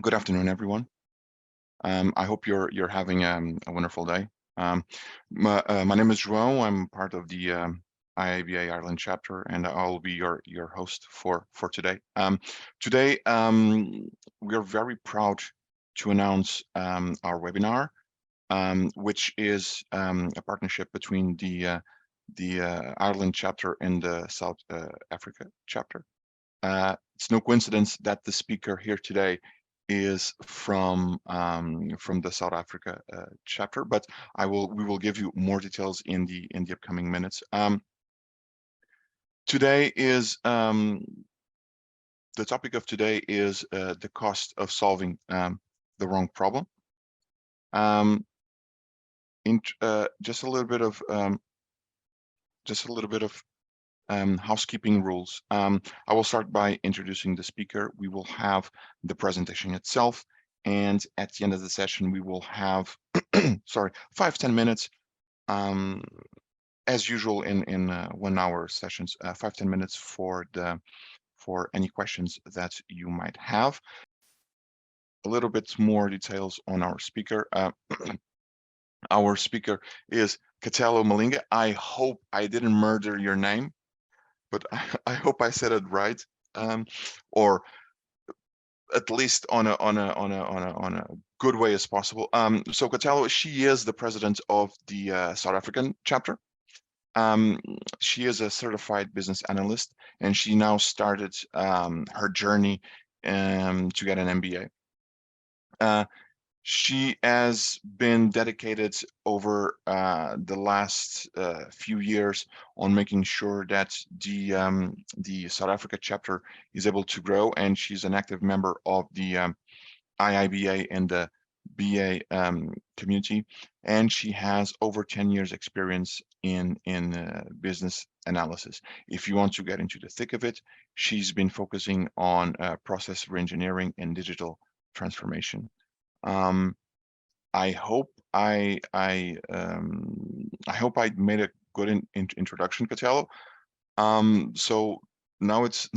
Good afternoon, everyone. I hope you're having a wonderful day. My name is João. I'm part of the IABA Ireland chapter, and I'll be your host for today. Today, we are very proud to announce our webinar, which is a partnership between the Ireland chapter and the South Africa chapter. It's no coincidence that the speaker here today is from the South Africa chapter, but we will give you more details in the upcoming minutes. Today is the topic of today is the cost of solving the wrong problem. Just a little bit of housekeeping rules. I will start by introducing the speaker. We will have the presentation itself, and at the end of the session, we will have 5-10 minutes, as usual in 1 hour sessions, 5-10 minutes for any questions that you might have. A little bit more details on our speaker. Our speaker is Khethelo Malinga. I hope I didn't murder your name, but I hope I said it right, or at least on a good way as possible. So Khethelo, she is the president of the South African chapter. She is a certified business analyst, and she now started her journey to get an MBA. She has been dedicated over the last few years on making sure that the South Africa chapter is able to grow, and she's an active member of the IIBA and the BA community, and she has over 10 years experience in business analysis. If you want to get into the thick of it, she's been focusing on process reengineering and digital transformation. I hope I made a good introduction, Khethelo. So now it's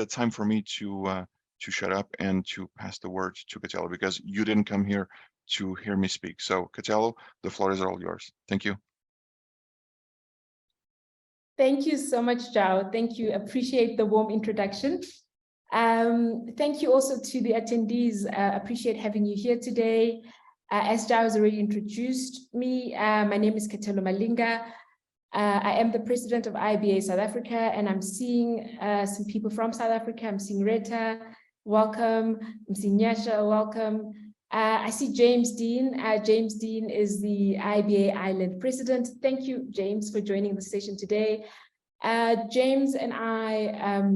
time for me to shut up and to pass the word to Khethelo, because you didn't come here to hear me speak. So Khethelo, the floor is all yours. Thank you. Thank you so much, João. Thank you. Appreciate the warm introduction. Thank you also to the attendees. Appreciate having you here today. As João has already introduced me, my name is Khethelo Malinga. I am the president of IBA South Africa, and I'm seeing some people from South Africa. I'm seeing Rita, welcome. I'm seeing Nyasha, welcome. I see James Dean. James Dean is the IBA Ireland president. Thank you, James, for joining the session today. James and I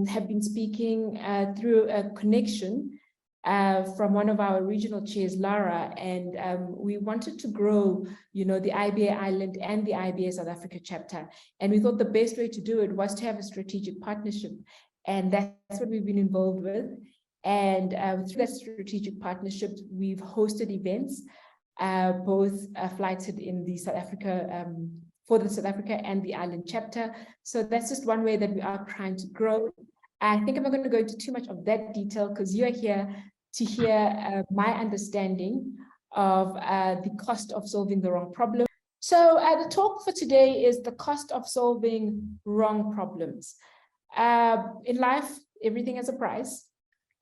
have been speaking through a connection from one of our regional chairs, Lara, and we wanted to grow, the IBA Ireland and the IBA South Africa chapter. And we thought the best way to do it was to have a strategic partnership. And that's what we've been involved with. And through that strategic partnership, we've hosted events, both flighted in the South Africa, for the South Africa and the Ireland chapter. So that's just one way that we are trying to grow. I think I'm not going to go into too much of that detail, because you're here to hear my understanding of the cost of solving the wrong problem. So the talk for today is the cost of solving wrong problems. In life, everything has a price,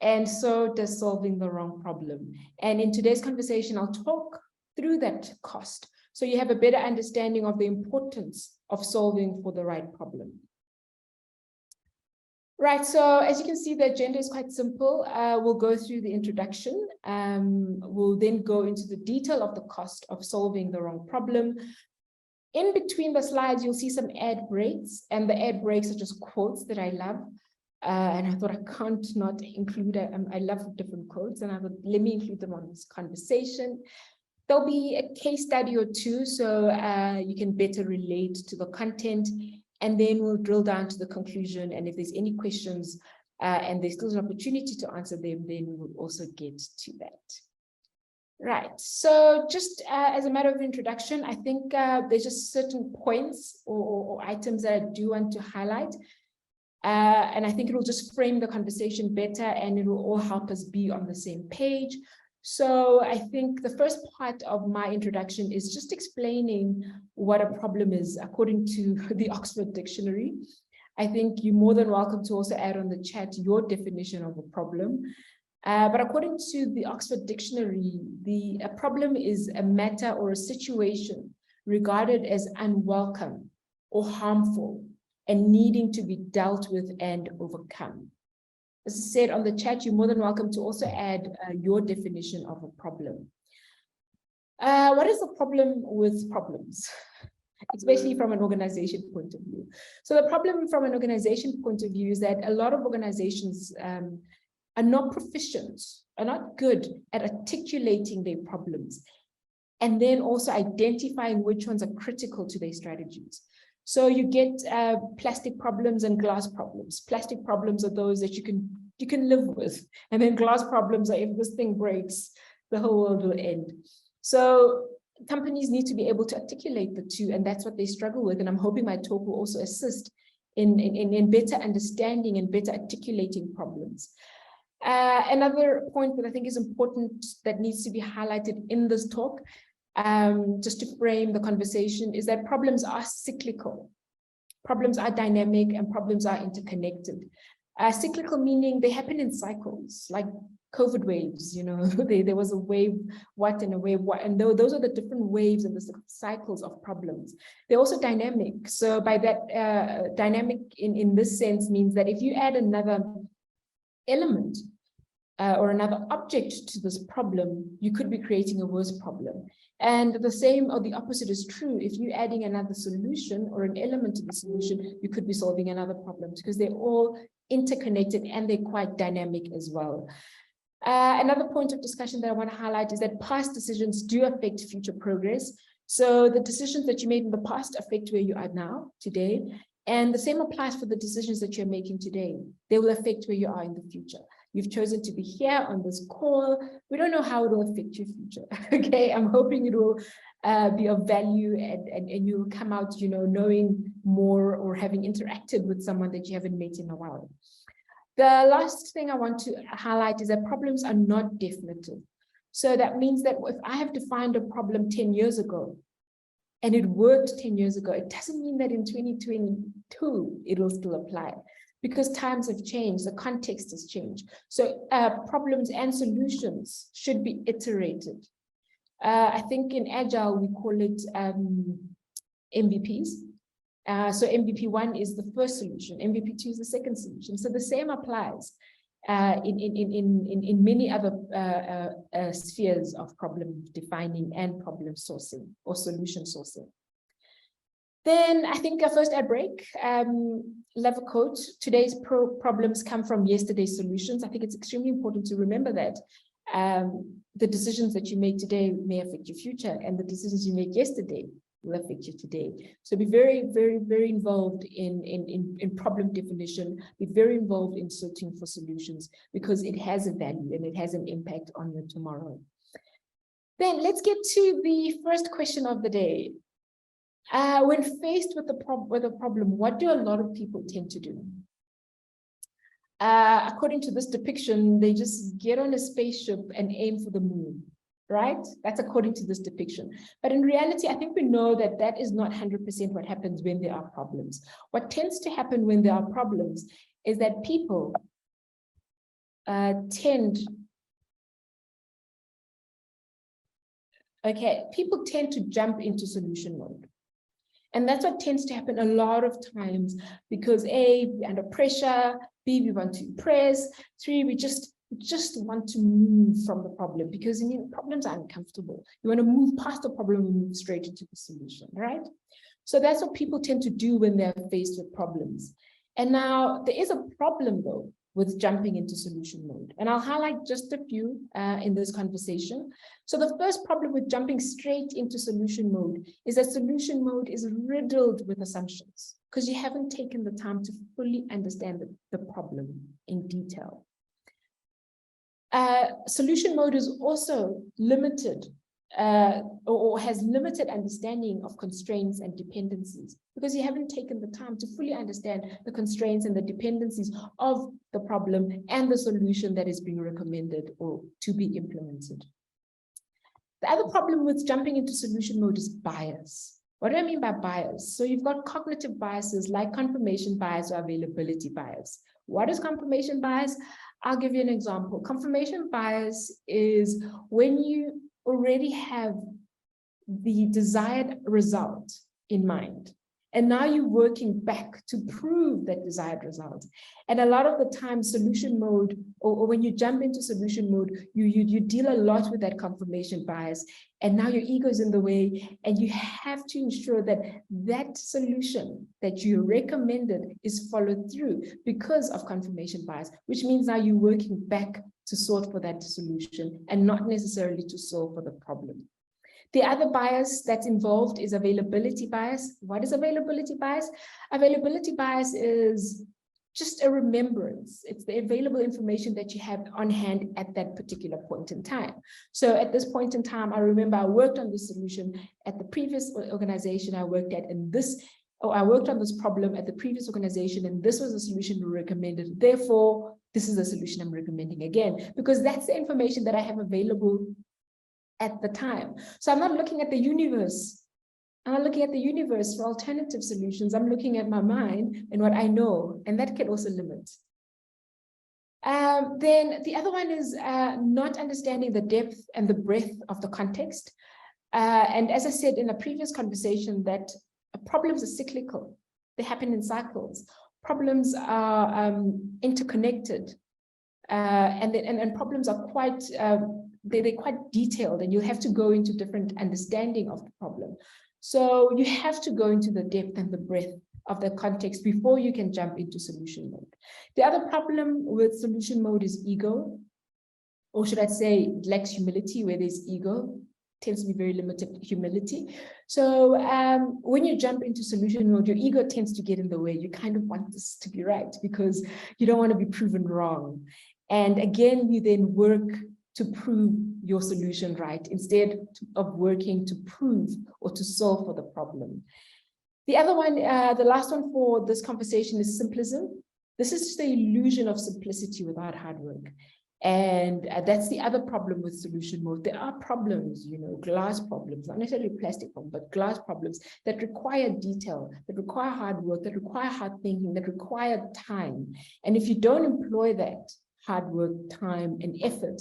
and so does solving the wrong problem. And in today's conversation, I'll talk through that cost, so you have a better understanding of the importance of solving for the right problem. Right, so as you can see, the agenda is quite simple. We'll go through the introduction. We'll then go into the detail of the cost of solving the wrong problem. In between the slides, you'll see some ad breaks, and the ad breaks are just quotes that I love. And I thought I can't not include, I love different quotes, and I thought, let me include them on this conversation. There'll be a case study or two, so you can better relate to the content, and then we'll drill down to the conclusion. And if there's any questions and there's still an opportunity to answer them, then we will also get to that. Right, so just as a matter of introduction, I think there's just certain points or items that I do want to highlight. And I think it will just frame the conversation better, and it will all help us be on the same page. So I think the first part of my introduction is just explaining what a problem is according to the Oxford Dictionary. I think you're more than welcome to also add on the chat your definition of a problem. But according to the Oxford Dictionary, a problem is a matter or a situation regarded as unwelcome or harmful and needing to be dealt with and overcome. As I said on the chat, you're more than welcome to also add your definition of a problem. What is the problem with problems, especially from an organization point of view? So the problem from an organization point of view is that a lot of organizations are not proficient, are not good at articulating their problems, and then also identifying which ones are critical to their strategies. So you get plastic problems and glass problems. Plastic problems are those that you can live with, and then glass problems are if this thing breaks, the whole world will end. So companies need to be able to articulate the two, and that's what they struggle with. And I'm hoping my talk will also assist in better understanding and better articulating problems. Another point that I think is important that needs to be highlighted in this talk, just to frame the conversation, is that problems are cyclical. Problems are dynamic and problems are interconnected. Cyclical meaning they happen in cycles, like COVID waves, you know, there was a wave what and a wave what, and those are the different waves and the cycles of problems. They're also dynamic. So by that, dynamic in this sense means that if you add another element or another object to this problem, you could be creating a worse problem. And the same or the opposite is true. If you're adding another solution or an element to the solution, you could be solving another problem, because they're all interconnected and they're quite dynamic as well. Another point of discussion that I want to highlight is that past decisions do affect future progress. So the decisions that you made in the past affect where you are now, today. And the same applies for the decisions that you're making today. They will affect where you are in the future. You've chosen to be here on this call. We don't know how it will affect your future. Okay, I'm hoping it will be of value, and you'll come out, you know, knowing more or having interacted with someone that you haven't met in a while. The last thing I want to highlight is that problems are not definitive. So that means that if I have defined a problem 10 years ago, and it worked 10 years ago, it doesn't mean that in 2022 it will still apply, because times have changed, the context has changed. So problems and solutions should be iterated. I think in Agile, we call it MVPs. So MVP 1 is the first solution, MVP 2 is the second solution. So the same applies in many other spheres of problem defining and problem sourcing or solution sourcing. Then I think first ad break, love a quote, today's problems come from yesterday's solutions. I think it's extremely important to remember that the decisions that you make today may affect your future, and the decisions you make yesterday will affect you today. So be very, very, very involved in problem definition, be very involved in searching for solutions, because it has a value and it has an impact on your tomorrow. Then let's get to the first question of the day. When faced with a problem, what do a lot of people tend to do? According to this depiction, they just get on a spaceship and aim for the moon, right? That's according to this depiction. But in reality, I think we know that that is not 100% what happens when there are problems. What tends to happen when there are problems is that people tend to jump into solution mode. And that's what tends to happen a lot of times, because A, we're under pressure, B, we want to impress, 3, we just want to move from the problem, because problems are uncomfortable. You want to move past the problem and move straight into the solution, right? So that's what people tend to do when they're faced with problems. And now there is a problem though with jumping into solution mode. And I'll highlight just a few in this conversation. So the first problem with jumping straight into solution mode is that solution mode is riddled with assumptions, because you haven't taken the time to fully understand the problem in detail. Solution mode is also limited or has limited understanding of constraints and dependencies, because you haven't taken the time to fully understand the constraints and the dependencies of the problem and the solution that is being recommended or to be implemented. The other problem with jumping into solution mode is bias. What do I mean by bias? So you've got cognitive biases like confirmation bias or availability bias. What is confirmation bias? I'll give you an example. Confirmation bias is when you already have the desired result in mind, and now you're working back to prove that desired result. And a lot of the time, solution mode, or when you jump into solution mode, you deal a lot with that confirmation bias. And now your ego is in the way, and you have to ensure that that solution that you recommended is followed through because of confirmation bias, which means now you're working back to sort for that solution and not necessarily to solve for the problem. The other bias that's involved is availability bias. What is availability bias? Availability bias is just a remembrance. It's the available information that you have on hand at that particular point in time. So at this point in time, I remember I worked on this solution at the previous organization I worked at, and I worked on this problem at the previous organization, and this was the solution we recommended. Therefore, this is the solution I'm recommending again, because that's the information that I have available at the time. So I'm not looking at the universe. I'm not looking at the universe for alternative solutions. I'm looking at my mind and what I know, and that can also limit. Then the other one is not understanding the depth and the breadth of the context. And as I said in a previous conversation, that problems are cyclical. They happen in cycles. Problems are interconnected, and problems are quite they're quite detailed, and you have to go into different understanding of the problem. So you have to go into the depth and the breadth of the context before you can jump into solution mode. The other problem with solution mode is ego, or should I say it lacks humility. Where there's ego, tends to be very limited humility. So when you jump into solution mode, your ego tends to get in the way. You kind of want this to be right because you don't want to be proven wrong. And again, you then work to prove your solution right instead of working to prove or to solve for the problem. The other one, the last one for this conversation is simplism. This is just the illusion of simplicity without hard work. And that's the other problem with solution mode. There are problems, glass problems, not necessarily plastic problems, but glass problems that require detail, that require hard work, that require hard thinking, that require time. And if you don't employ that hard work, time, and effort,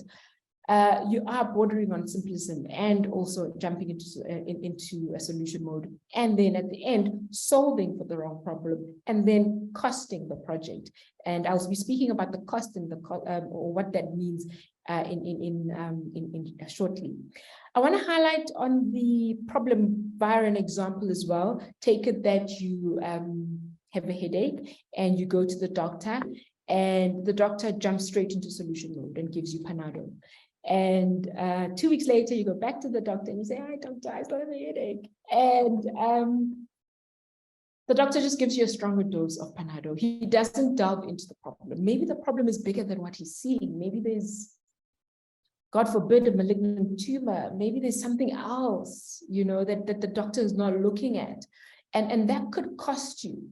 you are bordering on simplism and also jumping into a solution mode, and then at the end solving for the wrong problem and then costing the project. And I'll be speaking about the cost and or what that means shortly. I want to highlight on the problem via an example as well. Take it that you have a headache and you go to the doctor, and the doctor jumps straight into solution mode and gives you Panado. And 2 weeks later, you go back to the doctor and you say, "Hi, doctor, I still have a headache." And the doctor just gives you a stronger dose of Panado. He doesn't delve into the problem. Maybe the problem is bigger than what he's seeing. Maybe there's, God forbid, a malignant tumor. Maybe there's something else, that the doctor is not looking at. And that could cost you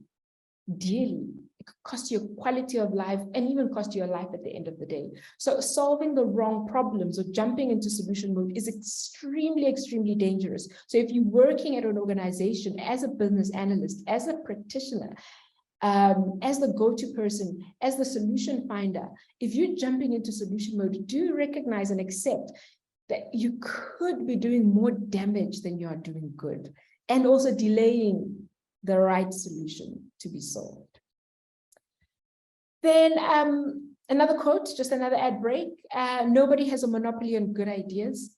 dearly. It could cost you quality of life and even cost you your life at the end of the day. So solving the wrong problems or jumping into solution mode is extremely, extremely dangerous. So if you're working at an organization as a business analyst, as a practitioner, as the go-to person, as the solution finder, if you're jumping into solution mode, do recognize and accept that you could be doing more damage than you are doing good, and also delaying the right solution to be solved. Then another quote, just another ad break. Nobody has a monopoly on good ideas.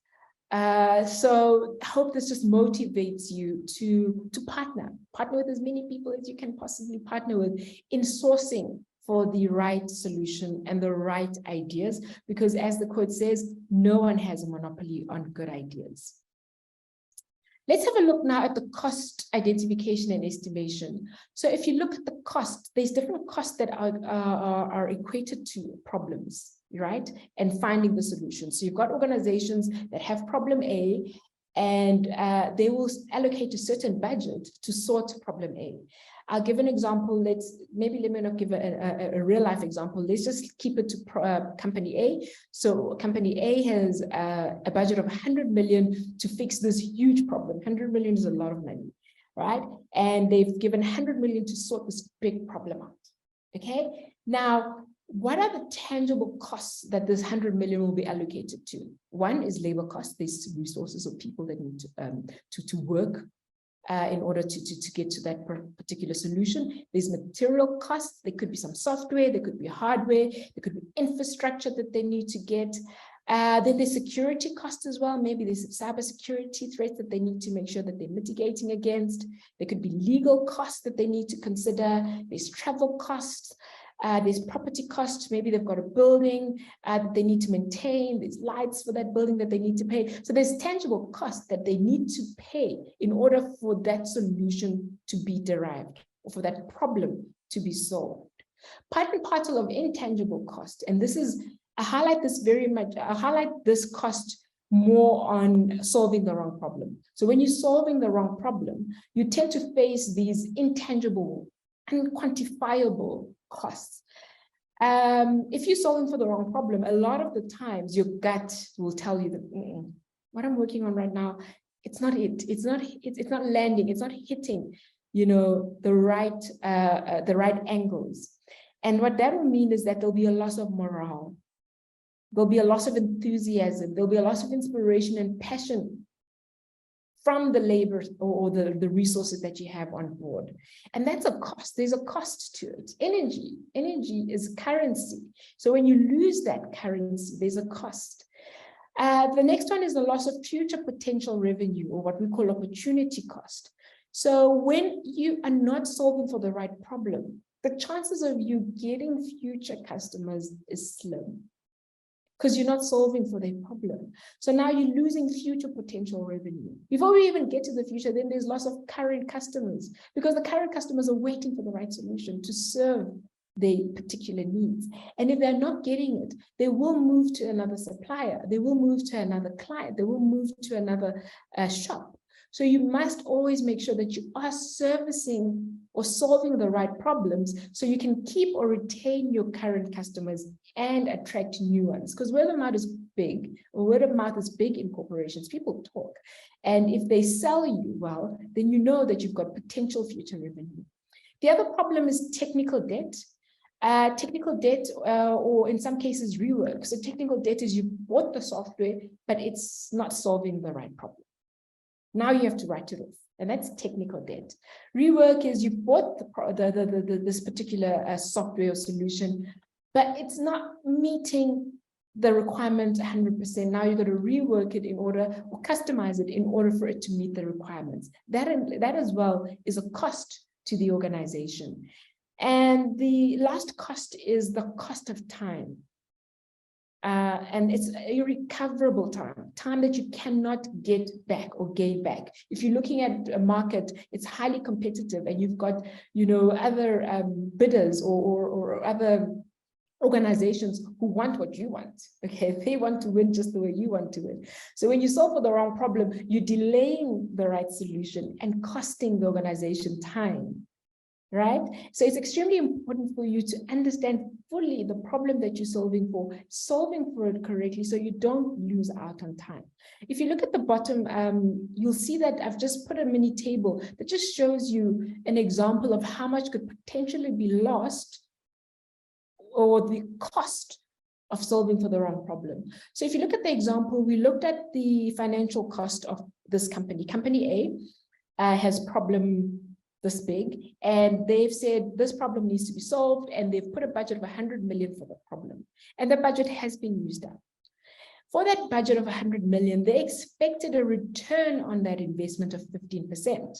So I hope this just motivates you to partner with as many people as you can possibly partner with in sourcing for the right solution and the right ideas, because as the quote says, no one has a monopoly on good ideas. Let's have a look now at the cost identification and estimation. So if you look at the cost, there's different costs that are equated to problems, right? And finding the solution. So you've got organizations that have problem A, and they will allocate a certain budget to sort problem A. I'll give an example. Let me not give a real life example. Let's just keep it to company A. So company A has a budget of 100 million to fix this huge problem. 100 million is a lot of money, right? And they've given 100 million to sort this big problem out. Okay. Now, what are the tangible costs that this 100 million will be allocated to? One is labor costs. There's resources of people that need to work in order to get to that particular solution. There's material costs. There could be some software, there could be hardware, there could be infrastructure that they need to get. Then there's security costs as well. Maybe there's cybersecurity threats that they need to make sure that they're mitigating against. There could be legal costs that they need to consider. There's travel costs. There's property costs. Maybe they've got a building that they need to maintain. There's lights for that building that they need to pay. So there's tangible costs that they need to pay in order for that solution to be derived or for that problem to be solved. Part and parcel of intangible cost, and this is, I highlight this very much, I highlight this cost more on solving the wrong problem. So when you're solving the wrong problem, you tend to face these intangible, unquantifiable costs. If you're solving for the wrong problem, a lot of the times your gut will tell you that what I'm working on right now, it's not landing, it's not hitting, you know, the right angles. And what that will mean is that there'll be a loss of morale. There'll be a loss of enthusiasm. There'll be a loss of inspiration and passion from the labor or the resources that you have on board. And that's a cost. There's a cost to it. Energy is currency. So when you lose that currency, there's a cost. The next one is the loss of future potential revenue, or what we call opportunity cost. So when you are not solving for the right problem, the chances of you getting future customers is slim, because you're not solving for their problem. So now you're losing future potential revenue. Before we even get to the future, then there's loss of current customers, because the current customers are waiting for the right solution to serve their particular needs. And if they're not getting it, they will move to another supplier, they will move to another client, they will move to another shop. So you must always make sure that you are servicing or solving the right problems so you can keep or retain your current customers and attract new ones. Because word of mouth is big, or word of mouth is big in corporations. People talk. And if they sell you well, then you know that you've got potential future revenue. The other problem is technical debt. Technical debt, or in some cases, rework. So technical debt is you bought the software, but it's not solving the right problem. Now you have to write it off, and that's technical debt. Rework is you bought this particular software or solution, but it's not meeting the requirement 100%. Now you've got to rework it in order, or customize it in order for it to meet the requirements. That as well is a cost to the organization. And the last cost is the cost of time. And it's irrecoverable time that you cannot get back or gain back. If you're looking at a market, it's highly competitive, and you've got, you know, other bidders or other organizations who want what you want. Okay, they want to win just the way you want to win. So when you solve for the wrong problem, you're delaying the right solution and costing the organization time. Right? So it's extremely important for you to understand fully the problem that you're solving for it correctly, so you don't lose out on time. If you look at the bottom, you'll see that I've just put a mini table that just shows you an example of how much could potentially be lost, or the cost of solving for the wrong problem. So if you look at the example, we looked at the financial cost of this company. Company A has problem this big, and they've said this problem needs to be solved, and they've put a budget of 100 million for the problem, and the budget has been used up. For that budget of 100 million, they expected a return on that investment of 15%,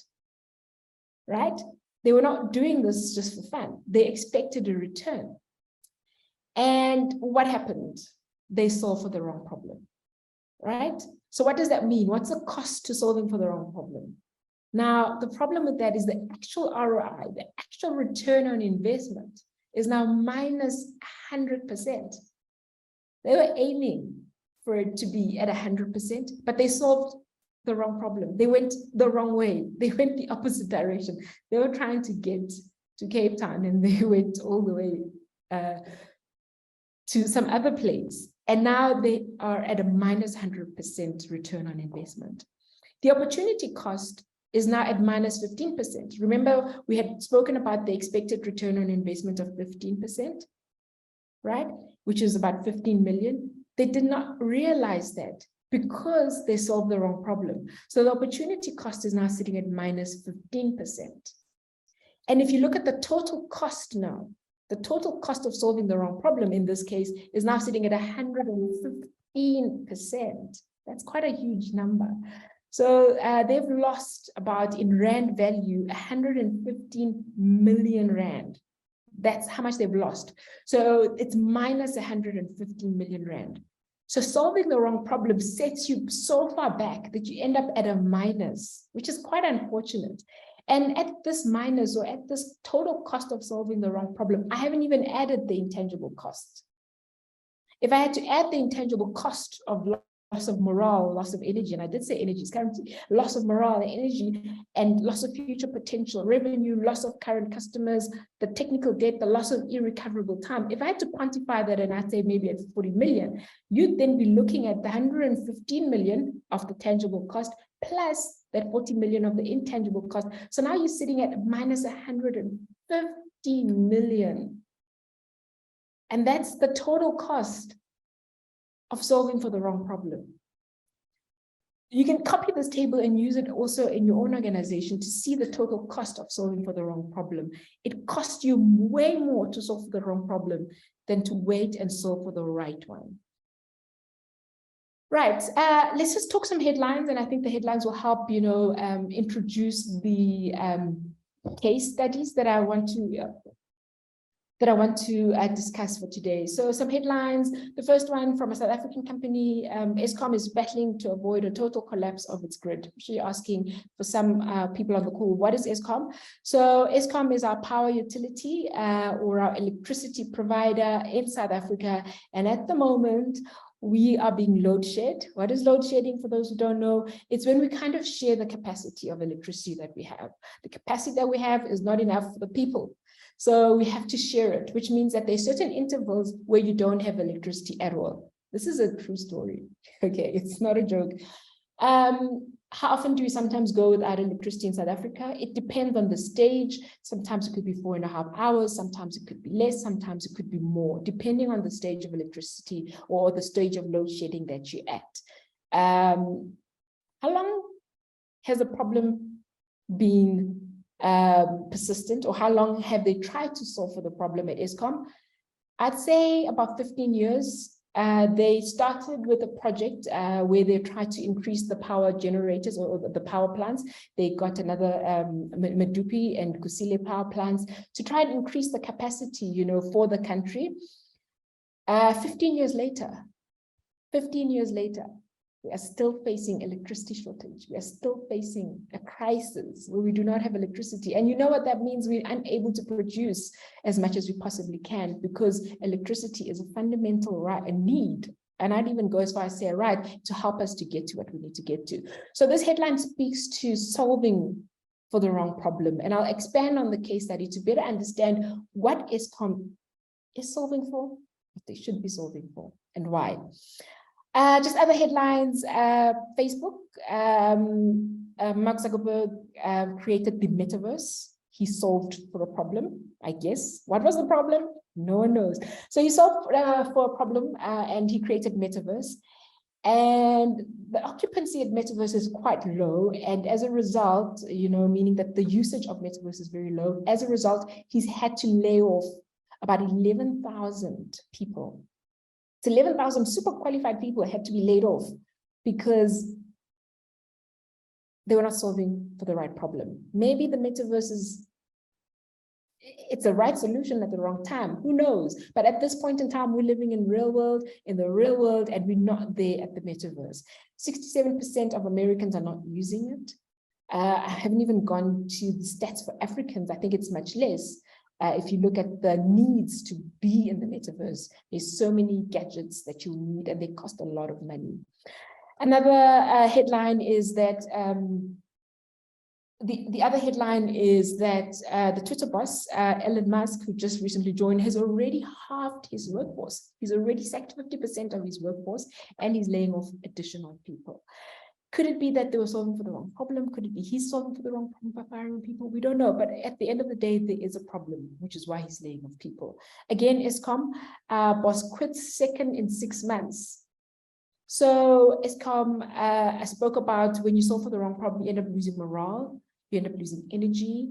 right? They were not doing this just for fun. They expected a return. And what happened? They solved for the wrong problem, right? So what does that mean? What's the cost to solving for the wrong problem? Now, the problem with that is the actual ROI, the actual return on investment, is now minus 100%. They were aiming for it to be at 100%, but they solved the wrong problem. They went the wrong way. They went the opposite direction. They were trying to get to Cape Town and they went all the way to some other place. And now they are at a minus 100% return on investment. The opportunity cost is now at minus 15%. Remember, we had spoken about the expected return on investment of 15%, right? Which is about 15 million. They did not realize that because they solved the wrong problem. So the opportunity cost is now sitting at minus 15%. And if you look at the total cost now, the total cost of solving the wrong problem in this case is now sitting at 115%. That's quite a huge number. So they've lost about, in Rand value, 115 million Rand. That's how much they've lost. So it's minus 115 million Rand. So solving the wrong problem sets you so far back that you end up at a minus, which is quite unfortunate. And at this minus, or at this total cost of solving the wrong problem, I haven't even added the intangible cost. If I had to add the intangible cost of loss of morale, loss of energy, and I did say energy is currency, loss of morale and energy, and loss of future potential revenue, loss of current customers, the technical debt, the loss of irrecoverable time. If I had to quantify that and I'd say maybe at 40 million, you'd then be looking at the 115 million of the tangible cost plus that 40 million of the intangible cost. So now you're sitting at minus 150 million. And that's the total cost of solving for the wrong problem. You can copy this table and use it also in your own organization to see the total cost of solving for the wrong problem. It costs you way more to solve for the wrong problem than to wait and solve for the right one. Right, let's just talk some headlines, and I think the headlines will help, introduce the case studies that I want to discuss for today. So some headlines. The first one from a South African company, Eskom is battling to avoid a total collapse of its grid. Actually asking for some people on the call, what is Eskom? So Eskom is our power utility or our electricity provider in South Africa. And at the moment, we are being load shed. What is load shedding, for those who don't know? It's when we kind of share the capacity of electricity that we have. The capacity that we have is not enough for the people. So we have to share it, which means that there's certain intervals where you don't have electricity at all. This is a true story. Okay, it's not a joke. How often do we sometimes go without electricity in South Africa? It depends on the stage. Sometimes it could be 4.5 hours. Sometimes it could be less. Sometimes it could be more, depending on the stage of electricity or the stage of load shedding that you're at. How long has a problem been persistent, or how long have they tried to solve for the problem at Eskom? I'd say about 15 years. They started with a project where they tried to increase the power generators or the power plants. They got another Medupi and Kusile power plants to try and increase the capacity, for the country. 15 years later, we are still facing electricity shortage. We are still facing a crisis where we do not have electricity. And you know what that means? We're unable to produce as much as we possibly can, because electricity is a fundamental right, a need. And I'd even go as far as say a right to help us to get to what we need to get to. So this headline speaks to solving for the wrong problem. And I'll expand on the case study to better understand what Eskom is solving for, what they should be solving for, and why. Just other headlines, Facebook, Mark Zuckerberg created the metaverse. He solved for a problem, I guess. What was the problem? No one knows. So he solved for a problem and he created metaverse. And the occupancy at metaverse is quite low. And as a result, meaning that the usage of metaverse is very low. As a result, he's had to lay off about 11,000 people. So 11,000 super qualified people had to be laid off because they were not solving for the right problem. Maybe the metaverse it's the right solution at the wrong time. Who knows? But at this point in time, we're living in the real world, and we're not there at the metaverse. 67% of Americans are not using it. I haven't even gone to the stats for Africans. I think it's much less. If you look at the needs to be in the metaverse, there's so many gadgets that you need, and they cost a lot of money. Another headline is that the other headline is that the Twitter boss, Elon Musk, who just recently joined, has already halved his workforce. He's already sacked 50% of his workforce, and he's laying off additional people. Could it be that they were solving for the wrong problem? Could it be he's solving for the wrong problem by firing people? We don't know. But at the end of the day, there is a problem, which is why he's laying off people. Again, Eskom boss quits second in 6 months. So Eskom, I spoke about when you solve for the wrong problem, you end up losing morale, you end up losing energy,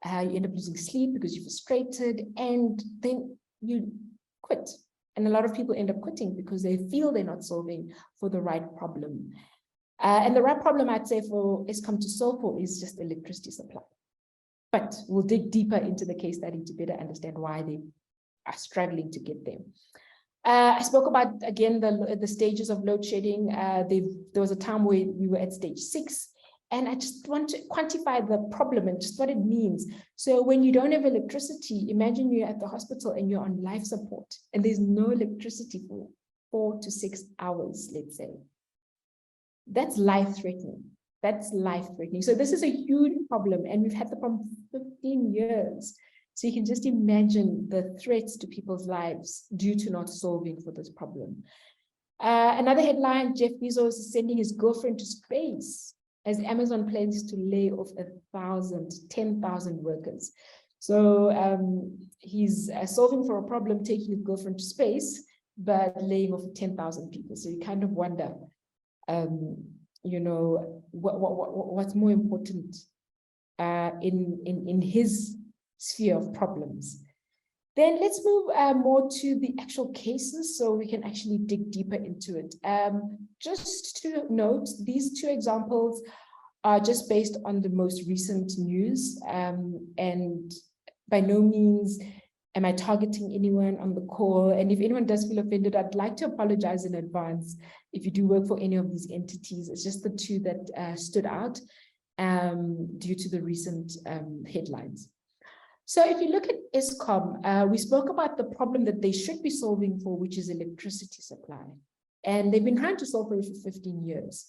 you end up losing sleep because you're frustrated, and then you quit. And a lot of people end up quitting because they feel they're not solving for the right problem. And the right problem, I'd say, for Eskom to solve for is just electricity supply. But we'll dig deeper into the case study to better understand why they are struggling to get there. I spoke about, again, the stages of load shedding. There was a time where we were at stage 6, and I just want to quantify the problem and just what it means. So when you don't have electricity, imagine you're at the hospital and you're on life support, and there's no electricity for 4 to 6 hours, let's say. That's life-threatening. That's life-threatening. So this is a huge problem, and we've had the problem for 15 years. So you can just imagine the threats to people's lives due to not solving for this problem. Another headline, Jeff Bezos is sending his girlfriend to space as Amazon plans to lay off 10,000 workers. So he's solving for a problem, taking his girlfriend to space, but laying off 10,000 people. So you kind of wonder, you know, what's more important in his sphere of problems. Then let's move more to the actual cases so we can actually dig deeper into it. Just to note, these 2 examples are just based on the most recent news, and by no means am I targeting anyone on the call. And if anyone does feel offended, I'd like to apologize in advance if you do work for any of these entities. It's just the 2 that stood out due to the recent headlines. So if you look at Eskom, we spoke about the problem that they should be solving for, which is electricity supply. And they've been trying to solve for it for 15 years.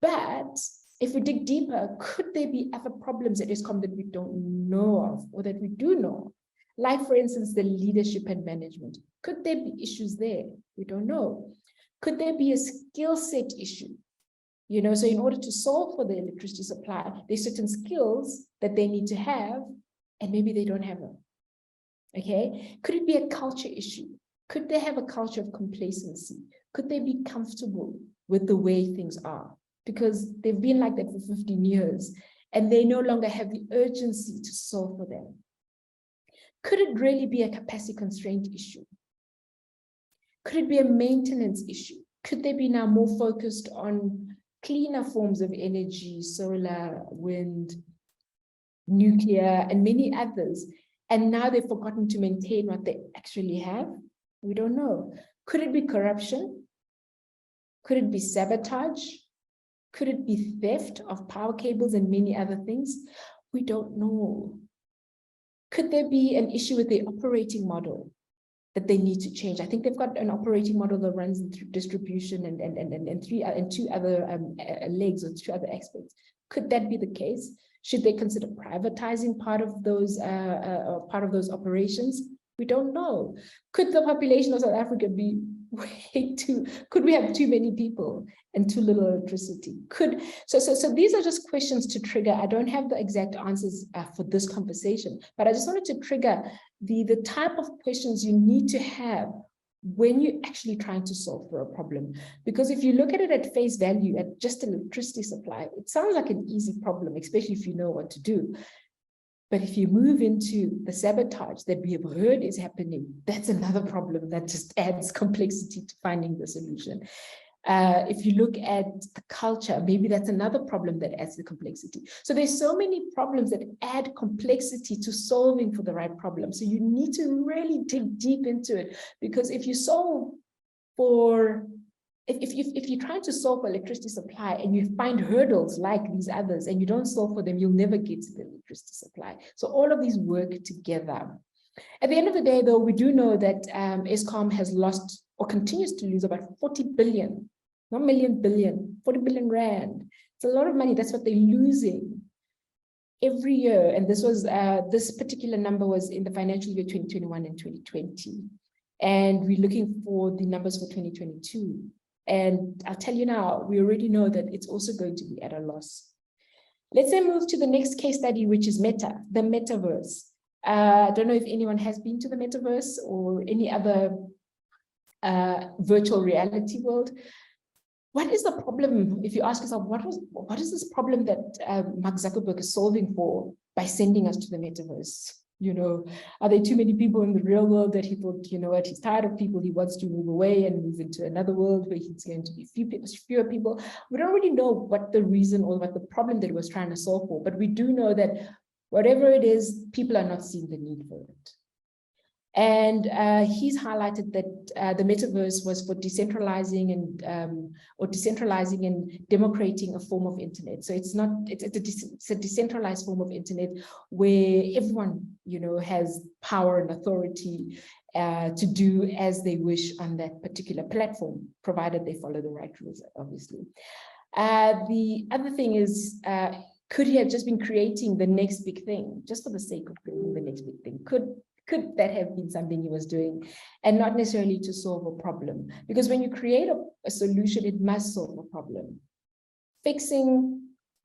But if we dig deeper, could there be other problems at Eskom that we don't know of, or that we do know? Like, for instance, the leadership and management. Could there be issues there? We don't know. Could there be a skill set issue? You know, so in order to solve for the electricity supply, there's certain skills that they need to have, and maybe they don't have them. Okay, could it be a culture issue? Could they have a culture of complacency? Could they be comfortable with the way things are? Because they've been like that for 15 years, and they no longer have the urgency to solve for them. Could it really be a capacity constraint issue? Could it be a maintenance issue? Could they be now more focused on cleaner forms of energy, solar, wind, nuclear, and many others, and now they've forgotten to maintain what they actually have? We don't know. Could it be corruption? Could it be sabotage? Could it be theft of power cables and many other things? We don't know. Could there be an issue with the operating model that they need to change? I think they've got an operating model that runs through distribution and 2 other legs, or 2 other aspects. Could that be the case? Should they consider privatizing part of those operations? We don't know. Could the population of South Africa be way too? Could we have too many people and too little electricity? So these are just questions to trigger. I don't have the exact answers for this conversation, but I just wanted to trigger the type of questions you need to have when you're actually trying to solve for a problem. Because if you look at it at face value, at just electricity supply, it sounds like an easy problem, especially if you know what to do. But if you move into the sabotage that we have heard is happening, that's another problem that just adds complexity to finding the solution. If you look at the culture, maybe that's another problem that adds the complexity. So there's so many problems that add complexity to solving for the right problem. So you need to really dig deep into it, because if you solve for, if you're trying to solve for electricity supply and you find hurdles like these others and you don't solve for them, you'll never get to the electricity supply. So all of these work together. At the end of the day, though, we do know that Eskom has lost or continues to lose about 40 billion not million, billion, 40 billion rand. It's a lot of money. That's what they're losing every year. And this was, this particular number was in the financial year 2021 and 2020. And we're looking for the numbers for 2022. And I'll tell you now, we already know that it's also going to be at a loss. Let's then move to the next case study, which is Meta, the metaverse. I don't know if anyone has been to the metaverse or any other virtual reality world. What is the problem? If you ask yourself, what is this problem that Mark Zuckerberg is solving for by sending us to the metaverse? You know, are there too many people in the real world that he thought, you know what, he's tired of people, he wants to move away and move into another world where he's going to be fewer people? We don't really know what the reason or what the problem that he was trying to solve for, but we do know that whatever it is, people are not seeing the need for it. And he's highlighted that the metaverse was for decentralizing and democrating a form of internet. So it's a decentralized form of internet where everyone, you know, has power and authority to do as they wish on that particular platform, provided they follow the right rules, obviously. The other thing is, could he have just been creating the next big thing just for the sake of creating the next big thing? Could that have been something he was doing, and not necessarily to solve a problem? Because when you create a solution, it must solve a problem. Fixing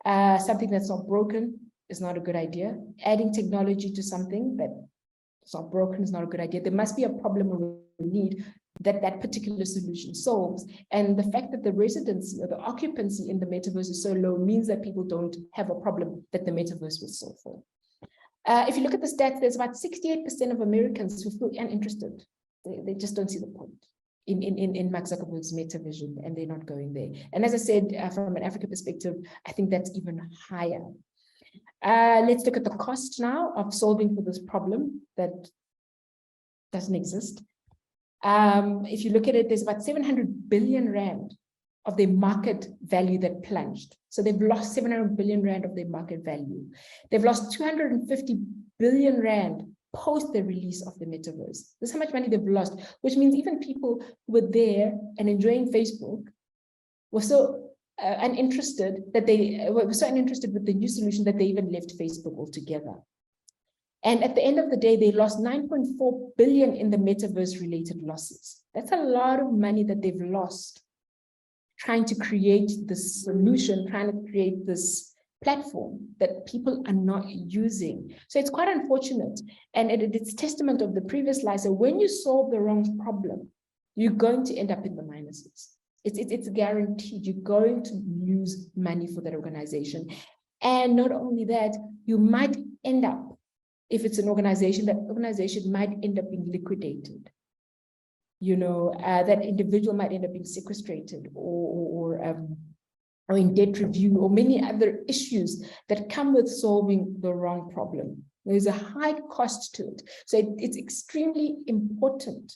something that's not broken is not a good idea. Adding technology to something that's not broken is not a good idea. There must be a problem or a need that particular solution solves. And the fact that the residency or the occupancy in the metaverse is so low means that people don't have a problem that the metaverse will solve for. If you look at the stats, there's about 68% of Americans who feel uninterested. They just don't see the point in Mark Zuckerberg's meta vision, and they're not going there. And as I said, from an Africa perspective, I think that's even higher. Let's look at the cost now of solving for this problem that doesn't exist. If you look at it, there's about 700 billion rand of their market value that plunged. So they've lost 700 billion rand of their market value. They've lost 250 billion rand post the release of the metaverse. This is how much money they've lost, which means even people who were there and enjoying Facebook were so uninterested that they were so uninterested with the new solution that they even left Facebook altogether. And at the end of the day, they lost 9.4 billion in the metaverse related losses. That's a lot of money that they've lost trying to create this solution, trying to create this platform that people are not using. So it's quite unfortunate. And it's testament of the previous slide. So when you solve the wrong problem, you're going to end up in the minuses. It's guaranteed. You're going to lose money for that organization. And not only that, you might end up, if it's an organization, that organization might end up being liquidated. You know, that individual might end up being sequestrated or in debt review, or many other issues that come with solving the wrong problem. There's a high cost to it. So it's extremely important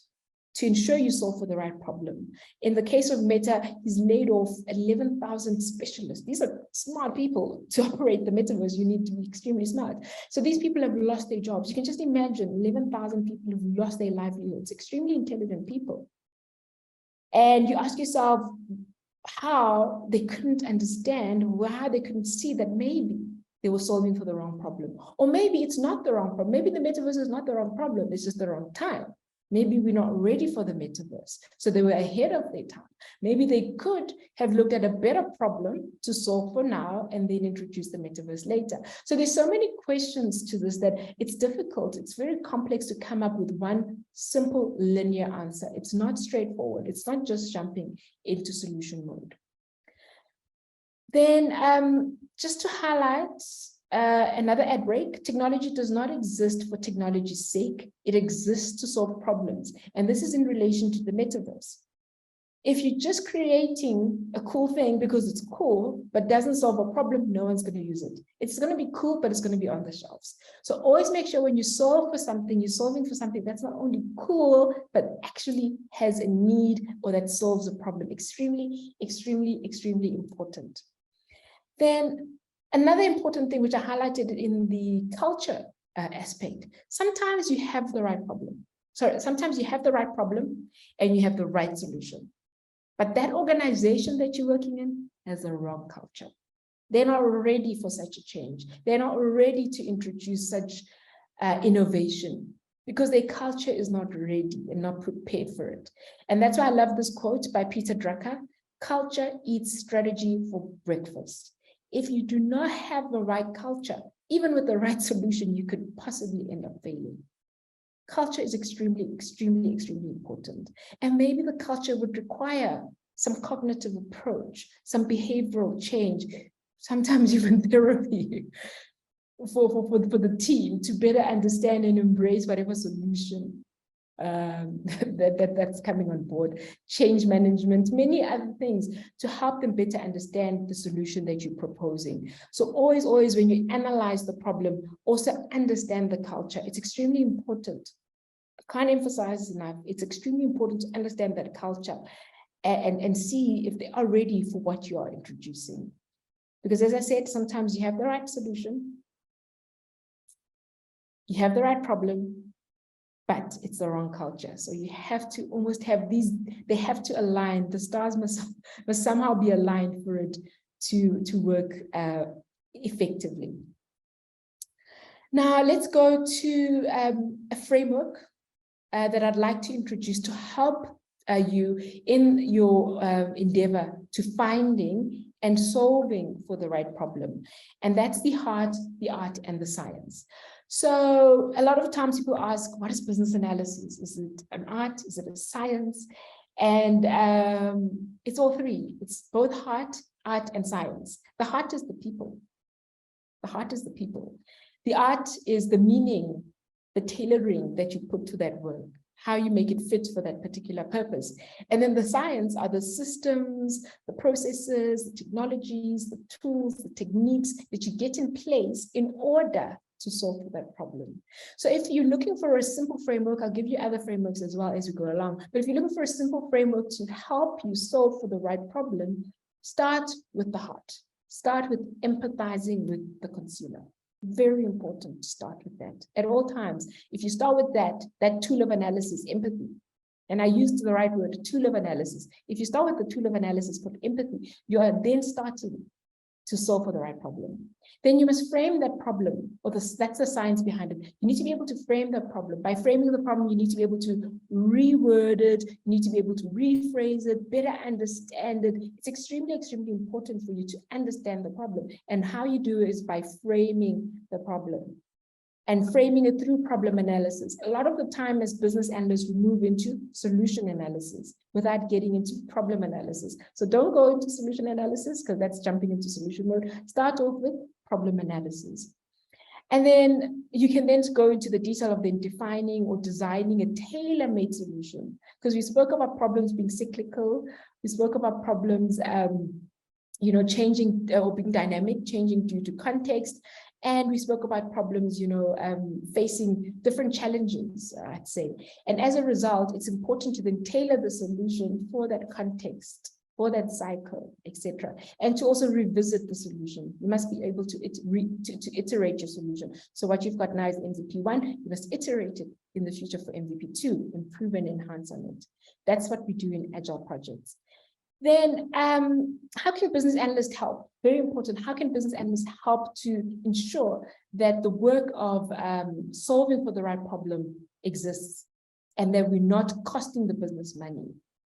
to ensure you solve for the right problem. In the case of Meta, he's laid off 11,000 specialists. These are smart people. To operate the metaverse, you need to be extremely smart. So these people have lost their jobs. You can just imagine 11,000 people who've lost their livelihoods, extremely intelligent people. And you ask yourself how they couldn't understand, why they couldn't see that maybe they were solving for the wrong problem. Or maybe it's not the wrong problem. Maybe the metaverse is not the wrong problem. It's just the wrong time. Maybe we're not ready for the metaverse. So they were ahead of their time. Maybe they could have looked at a better problem to solve for now and then introduce the metaverse later. So there's so many questions to this that it's difficult. It's very complex to come up with one simple linear answer. It's not straightforward. It's not just jumping into solution mode. Then just to highlight another ad break, technology does not exist for technology's sake. It exists to solve problems. And this is in relation to the metaverse. If you're just creating a cool thing because it's cool, but doesn't solve a problem, no one's going to use it. It's going to be cool, but it's going to be on the shelves. So always make sure when you solve for something, you're solving for something that's not only cool, but actually has a need or that solves a problem. Extremely, extremely, extremely important. Then another important thing which I highlighted in the culture aspect, sometimes you have the right problem. Sometimes you have the right problem and you have the right solution. But that organization that you're working in has a wrong culture. They're not ready for such a change. They're not ready to introduce such innovation because their culture is not ready and not prepared for it. And that's why I love this quote by Peter Drucker: culture eats strategy for breakfast. If you do not have the right culture, even with the right solution, you could possibly end up failing. Culture is extremely, extremely, extremely important. And maybe the culture would require some cognitive approach, some behavioral change, sometimes even therapy for the team to better understand and embrace whatever solution that's coming on board, change management, many other things to help them better understand the solution that you're proposing. So always, when you analyze the problem, also understand the culture. It's extremely important. I can't emphasize enough. It's extremely important to understand that culture and see if they are ready for what you are introducing. Because as I said, sometimes you have the right solution, you have the right problem, but it's the wrong culture. So you have to almost have these, they have to align, the stars must somehow be aligned for it to work effectively. Now let's go to a framework that I'd like to introduce to help you in your endeavor to finding and solving for the right problem. And that's the heart, the art, and the science. So a lot of times people ask, what is business analysis? Is it an art? Is it a science? And it's all three. It's both heart, art, and science. The heart is the people. The heart is the people. The art is the meaning, the tailoring that you put to that work, how you make it fit for that particular purpose. And then the science are the systems, the processes, the technologies, the tools, the techniques that you get in place in order to solve that problem. So if you're looking for a simple framework, I'll give you other frameworks as well as we go along. But if you're looking for a simple framework to help you solve for the right problem, start with the heart. Start with empathizing with the consumer. Very important to start with that at all times. If you start with that tool of analysis, empathy, and I used the right word, tool of analysis. If you start with the tool of analysis called empathy, you are then starting to solve for the right problem. Then you must frame that problem, or that's the science behind it. You need to be able to frame the problem. By framing the problem, you need to be able to reword it. You need to be able to rephrase it, better understand it. It's extremely, extremely important for you to understand the problem. And how you do it is by framing the problem and framing it through problem analysis. A lot of the time as business analysts, we move into solution analysis without getting into problem analysis. So don't go into solution analysis because that's jumping into solution mode. Start off with problem analysis. And then you can then go into the detail of then defining or designing a tailor-made solution. Because we spoke about problems being cyclical. We spoke about problems changing or being dynamic, changing due to context. And we spoke about problems, facing different challenges, I'd say. And as a result, it's important to then tailor the solution for that context, for that cycle, etc. And to also revisit the solution. You must be able to iterate your solution. So what you've got now is MVP 1, you must iterate it in the future for MVP 2, improve and enhance on it. That's what we do in Agile projects. Then how can business analysts help? Very important. How can business analysts help to ensure that the work of solving for the right problem exists and that we're not costing the business money?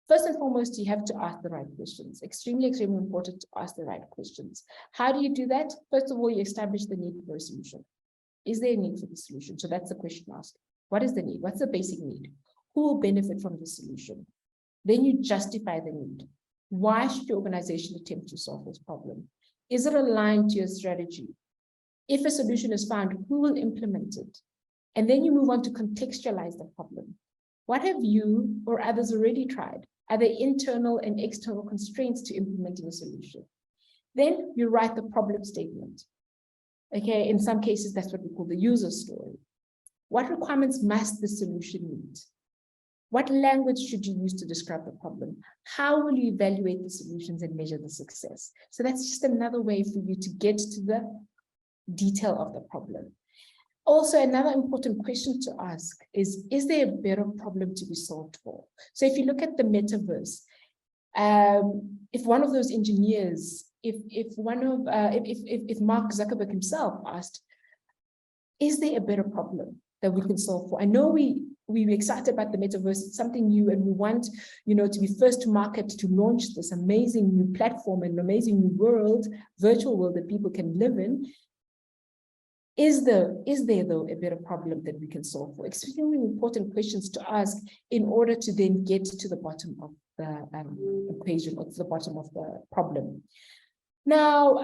First and foremost, you have to ask the right questions. Extremely, extremely important to ask the right questions. How do you do that? First of all, you establish the need for a solution. Is there a need for the solution? So that's the question asked. What is the need? What's the basic need? Who will benefit from the solution? Then you justify the need. Why should your organization attempt to solve this problem? Is it aligned to your strategy? If a solution is found, who will implement it? And then you move on to contextualize the problem. What have you or others already tried? Are there internal and external constraints to implementing a solution? Then you write the problem statement. Okay, in some cases, that's what we call the user story. What requirements must the solution meet? What language should you use to describe the problem? How will you evaluate the solutions and measure the success? So that's just another way for you to get to the detail of the problem. Also, another important question to ask is there a better problem to be solved for? So if you look at the metaverse, If one of those engineers, if Mark Zuckerberg himself asked, is there a better problem that we can solve for? I know we're excited about the metaverse, it's something new, and we want, to be first to market to launch this amazing new platform and amazing new world, virtual world that people can live in. Is there though a better problem that we can solve for? Extremely important questions to ask in order to then get to the bottom of the equation, or to the bottom of the problem. Now,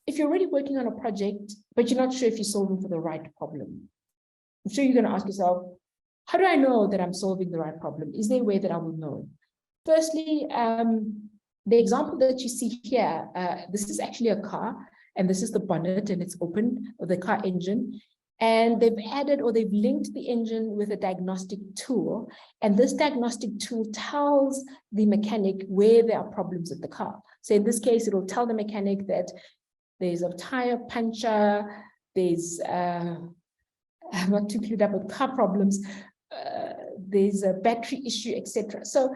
if you're already working on a project, but you're not sure if you're solving for the right problem, I'm sure you're going to ask yourself, how do I know that I'm solving the right problem? Is there a way that I will know? Firstly, the example that you see here, this is actually a car, and this is the bonnet, and it's open, or the car engine. And they've added, or they've linked the engine with a diagnostic tool. And this diagnostic tool tells the mechanic where there are problems with the car. So in this case, it will tell the mechanic that there's a tire puncture, there's, I'm not too clued up with car problems, there's a battery issue, etc. So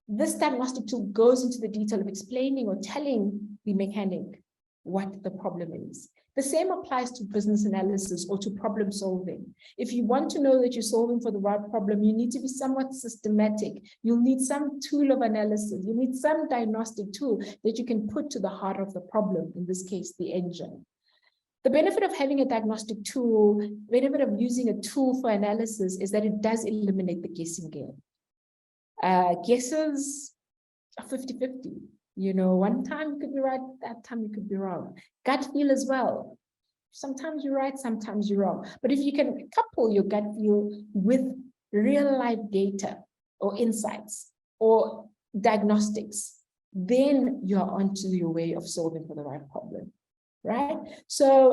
this diagnostic tool goes into the detail of explaining or telling the mechanic what the problem is. The same applies to business analysis or to problem solving. If you want to know that you're solving for the right problem, you need to be somewhat systematic. You'll need some tool of analysis. You need some diagnostic tool that you can put to the heart of the problem, in this case, the engine. The benefit of having a diagnostic tool, benefit of using a tool for analysis, is that it does eliminate the guessing game. Guesses are 50-50. One time you could be right, that time you could be wrong. Gut feel as well. Sometimes you're right, sometimes you're wrong. But if you can couple your gut feel with real life data or insights or diagnostics, then you're onto your way of solving for the right problem, right? So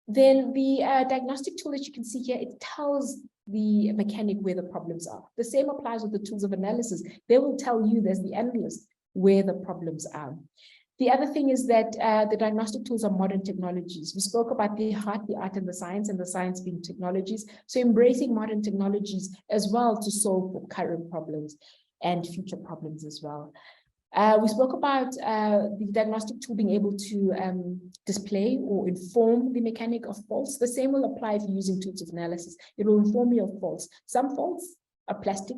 then the diagnostic tool that you can see here, it tells the mechanic where the problems are. The same applies with the tools of analysis. They will tell you, as the analyst, where the problems are. The other thing is that the diagnostic tools are modern technologies. We spoke about the heart, the art, and the science being technologies. So embracing modern technologies as well to solve for current problems and future problems as well. We spoke about the diagnostic tool being able to display or inform the mechanic of faults. The same will apply if you're using tools of analysis. It will inform you of faults. Some faults are plastic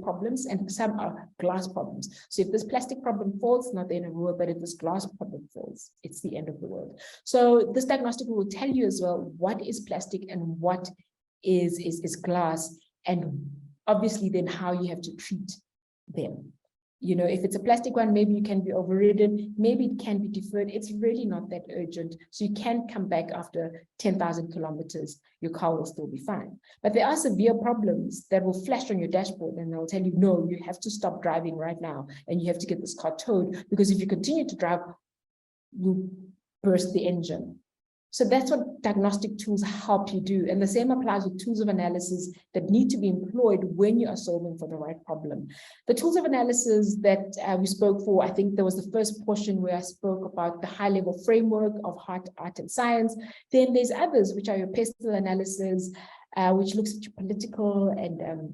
problems, and some are glass problems. So if this plastic problem falls, it's not the end of the world, but if this glass problem falls, it's the end of the world. So this diagnostic will tell you as well what is plastic and what is glass, and obviously then how you have to treat them. If it's a plastic one, maybe you can be overridden, maybe it can be deferred. It's really not that urgent. So you can come back after 10,000 kilometers, your car will still be fine. But there are severe problems that will flash on your dashboard, and they'll tell you, no, you have to stop driving right now, and you have to get this car towed, because if you continue to drive, you'll burst the engine. So that's what diagnostic tools help you do. And the same applies with tools of analysis that need to be employed when you are solving for the right problem. The tools of analysis that we spoke for, I think there was the first portion where I spoke about the high-level framework of heart, art, and science. Then there's others, which are your pestle analysis, which looks at your political and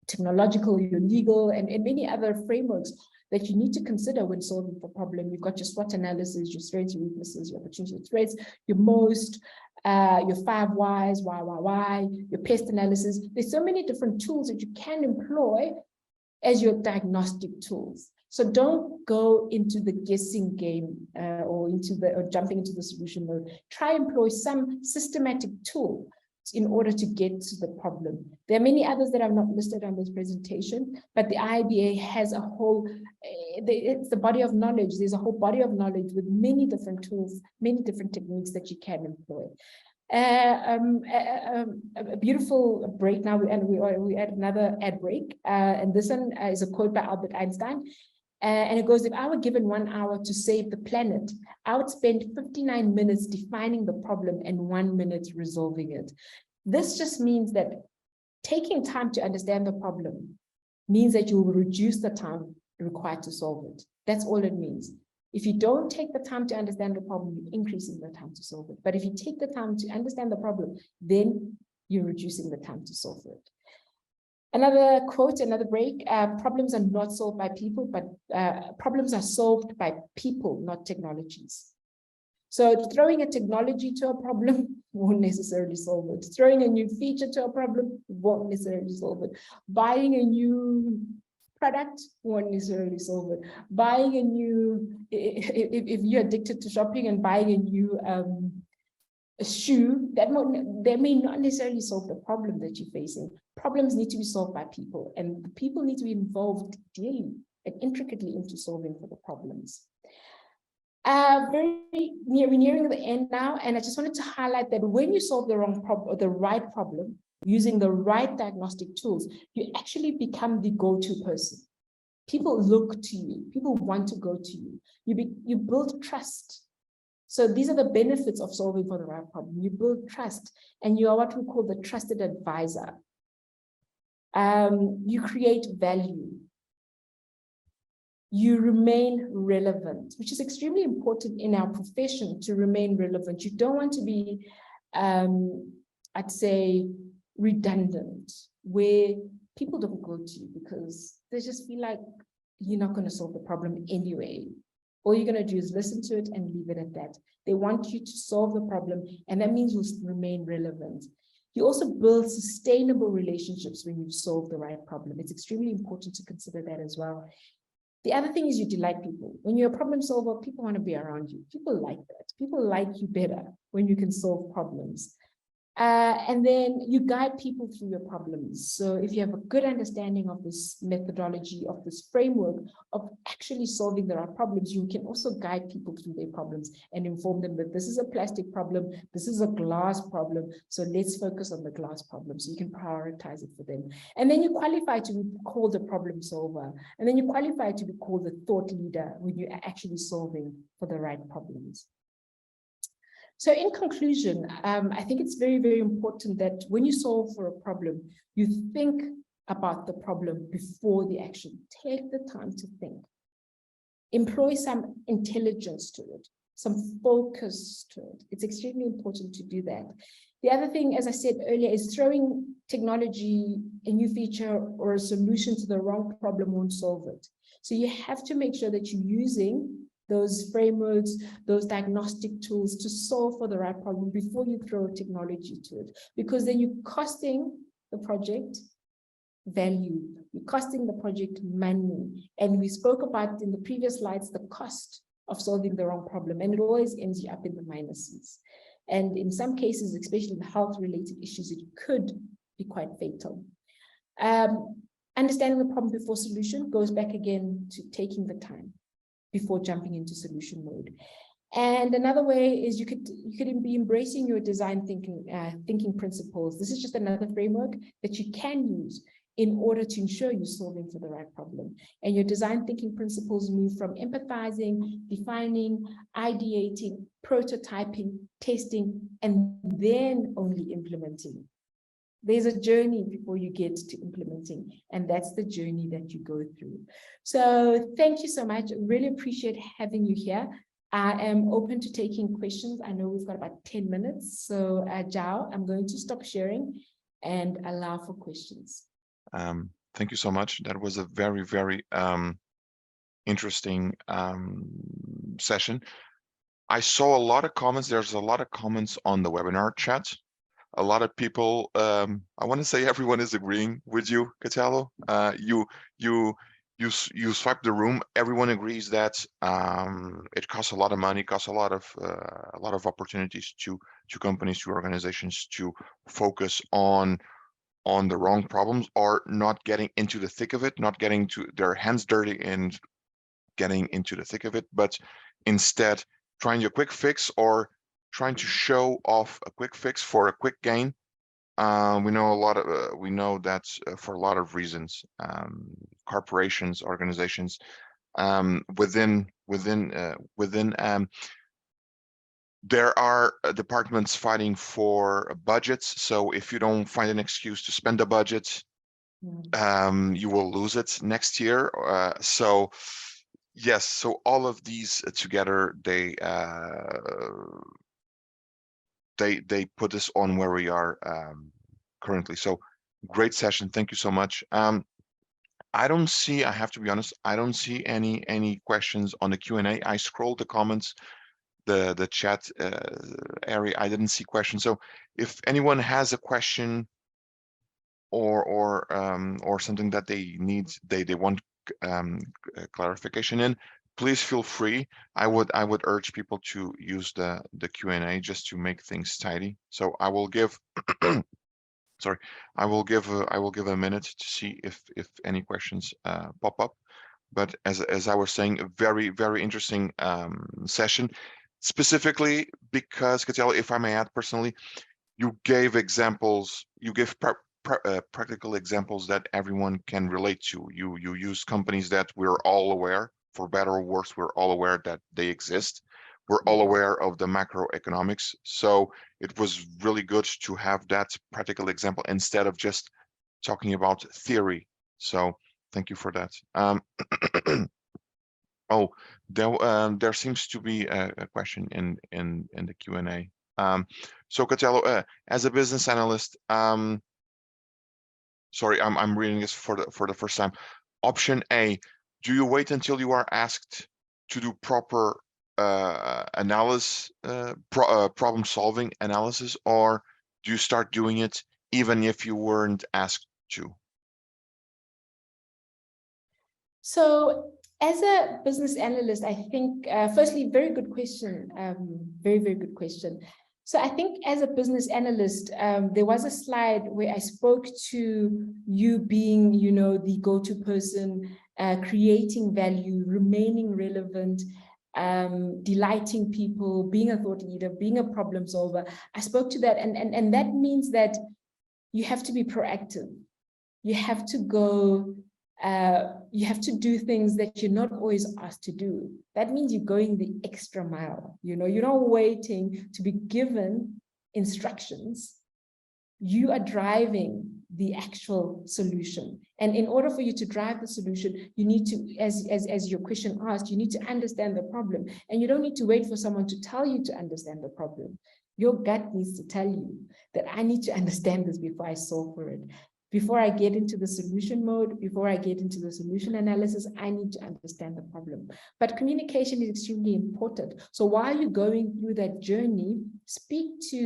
technological, your legal, and many other frameworks that you need to consider when solving for problem. You've got your SWOT analysis, your strengths, your weaknesses, your opportunities, threats, your most, your 5 whys, why, your pest analysis. There's so many different tools that you can employ as your diagnostic tools. So don't go into the guessing game or jumping into the solution mode. Try employ some systematic tool in order to get to the problem. There are many others that I've not listed on this presentation, but the IBA has a whole, it's the body of knowledge. There's a whole body of knowledge with many different tools, many different techniques that you can employ. A beautiful break now, and we add another ad break, and this one is a quote by Albert Einstein. And it goes, if I were given 1 hour to save the planet, I would spend 59 minutes defining the problem and 1 minute resolving it. This just means that taking time to understand the problem means that you will reduce the time required to solve it. That's all it means. If you don't take the time to understand the problem, you're increasing the time to solve it. But if you take the time to understand the problem, then you're reducing the time to solve it. Another quote, another break, problems are not solved by people, but problems are solved by people, not technologies. So throwing a technology to a problem won't necessarily solve it. Throwing a new feature to a problem won't necessarily solve it. Buying a new product won't necessarily solve it. Buying a new, if you're addicted to shopping and buying a new a shoe, that may not necessarily solve the problem that you're facing. Problems need to be solved by people, and the people need to be involved daily and intricately into solving for the problems. We're nearing the end now, and I just wanted to highlight that when you solve the wrong problem or the right problem using the right diagnostic tools, you actually become the go-to person. People look to you. People want to go to you. You build trust. So these are the benefits of solving for the right problem. You build trust, and you are what we call the trusted advisor. You create value. You remain relevant, which is extremely important in our profession, to remain relevant. You don't want to be, I'd say, redundant, where people don't go to you because they just feel like you're not going to solve the problem anyway. All you're going to do is listen to it and leave it at that. They want you to solve the problem, and that means you'll remain relevant. You also build sustainable relationships when you solve the right problem. It's extremely important to consider that as well. The other thing is you delight people. When you're a problem solver, people want to be around you. People like that. People like you better when you can solve problems. And then you guide people through your problems. So if you have a good understanding of this methodology, of this framework of actually solving the right problems, you can also guide people through their problems and inform them that this is a plastic problem, this is a glass problem, so let's focus on the glass problem, so you can prioritize it for them. And then you qualify to be called a problem solver, and then you qualify to be called a thought leader when you're actually solving for the right problems. So in conclusion, I think it's very, very important that when you solve for a problem, you think about the problem before the action. Take the time to think. Employ some intelligence to it, some focus to it. It's extremely important to do that. The other thing, as I said earlier, is throwing technology, a new feature or a solution to the wrong problem won't solve it. So you have to make sure that you're using those frameworks, those diagnostic tools to solve for the right problem before you throw technology to it, because then you're costing the project value, you're costing the project money. And we spoke about in the previous slides, the cost of solving the wrong problem, and it always ends you up in the minuses. And in some cases, especially the health-related issues, it could be quite fatal. Understanding the problem before solution goes back again to taking the time before jumping into solution mode. And another way is you could be embracing your design thinking principles. This is just another framework that you can use in order to ensure you're solving for the right problem. And your design thinking principles move from empathizing, defining, ideating, prototyping, testing, and then only implementing. There's a journey before you get to implementing, and that's the journey that you go through. So thank you so much. Really appreciate having you here. I am open to taking questions. I know we've got about 10 minutes. So Zhao, I'm going to stop sharing and allow for questions. Thank you so much. That was a very, very interesting session. I saw a lot of comments. There's a lot of comments on the webinar chat. A lot of people, I want to say everyone is agreeing with you, Khethelo. You swipe the room. Everyone agrees that it costs a lot of money, costs a lot of opportunities to companies, to organizations to focus on the wrong problems, or not getting into the thick of it, not getting to their hands dirty and getting into the thick of it, but instead trying a quick fix or trying to show off a quick fix for a quick gain. We know that for a lot of reasons, corporations, organizations, within there are departments fighting for budgets. So if you don't find an excuse to spend the budget, you will lose it next year. So yes, so all of these together, they put us on where we are currently. So Great session. Thank you so much. I don't see, I have to be honest, I don't see any questions on the Q&A. I scrolled the comments, the chat area. I didn't see questions. So if anyone has a question or something that they need, they want clarification in, please feel free. I would urge people to use the Q&A just to make things tidy. So I will give sorry, I will give a minute to see if any questions pop up. But as I was saying, a very interesting session, specifically because, Khethelo, if I may add personally, you gave examples, you give practical examples that everyone can relate to. You use companies that we're all aware, for better or worse, we're all aware that they exist. We're all aware of the macroeconomics. So it was really good to have that practical example instead of just talking about theory. So thank you for that. Oh, there seems to be a question in the Q&A. So Khethelo, as a business analyst, sorry, I'm reading this for the first time. Option A: do you wait until you are asked to do proper analysis, problem solving analysis, or do you start doing it even if you weren't asked to? So as a business analyst, I think, firstly, very good question, very good question. So I think as a business analyst, there was a slide where I spoke to you being, the go-to person, creating value, remaining relevant, delighting people, being a thought leader, being a problem solver. I spoke to that, and that means that you have to be proactive. You have to go, you have to do things that you're not always asked to do. That means you're going the extra mile. You're not waiting to be given instructions. You are driving the actual solution. And in order for you to drive the solution, you need to, as your question asked, you need to understand the problem. And you don't need to wait for someone to tell you to understand the problem. Your gut needs to tell you that I need to understand this before I solve for it. Before I get into the solution mode, before I get into the solution analysis, I need to understand the problem. But communication is extremely important. So while you're going through that journey, speak to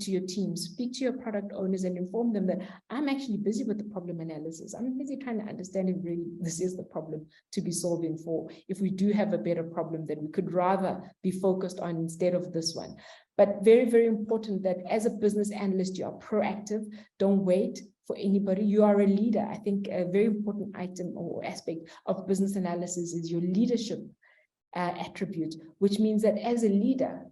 your team, speak to your product owners and inform them that I'm actually busy with the problem analysis. I'm busy trying to understand if really this is the problem to be solving for. If we do have a better problem that we could rather be focused on instead of this one. But very important that as a business analyst, you are proactive. Don't wait for anybody. You are a leader. I think a very important item or aspect of business analysis is your leadership attribute, which means that as a leader,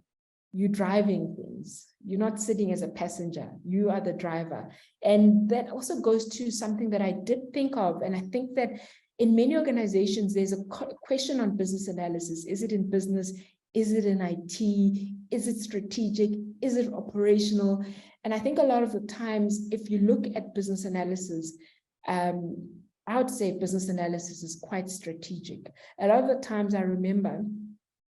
you're driving things. You're not sitting as a passenger. You are the driver. And that also goes to something that I did think of. And I think that in many organizations, there's a question on business analysis. Is it in business? Is it in IT? Is it strategic? Is it operational? And I think a lot of the times, if you look at business analysis, I would say business analysis is quite strategic. A lot of the times I remember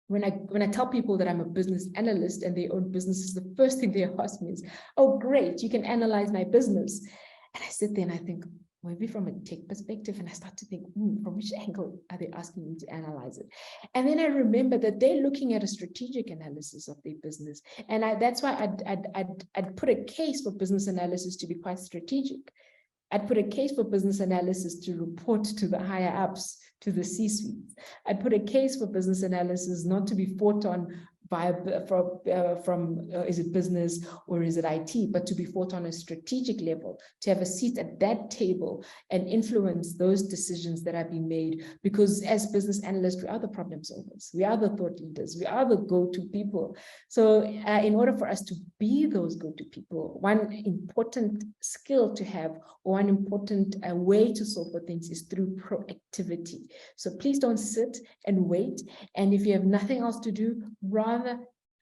when I tell people that I'm a business analyst and they own businesses, the first thing they ask me is, oh, great, you can analyze my business. And I sit there and I think, maybe from a tech perspective, and I start to think, from which angle are they asking me to analyze it? And then I remember that they're looking at a strategic analysis of their business. And that's why I'd put a case for business analysis to be quite strategic. I'd put a case for business analysis to report to the higher ups, to the C-suite. I'd put a case for business analysis not to be fought on from is it business or is it IT, but to be fought on a strategic level, to have a seat at that table and influence those decisions that are being made. Because as business analysts, we are the problem solvers, we are the thought leaders, we are the go-to people. So in order for us to be those go-to people, one important skill to have, or one important way to solve for things is through proactivity. So please don't sit and wait. And if you have nothing else to do, rather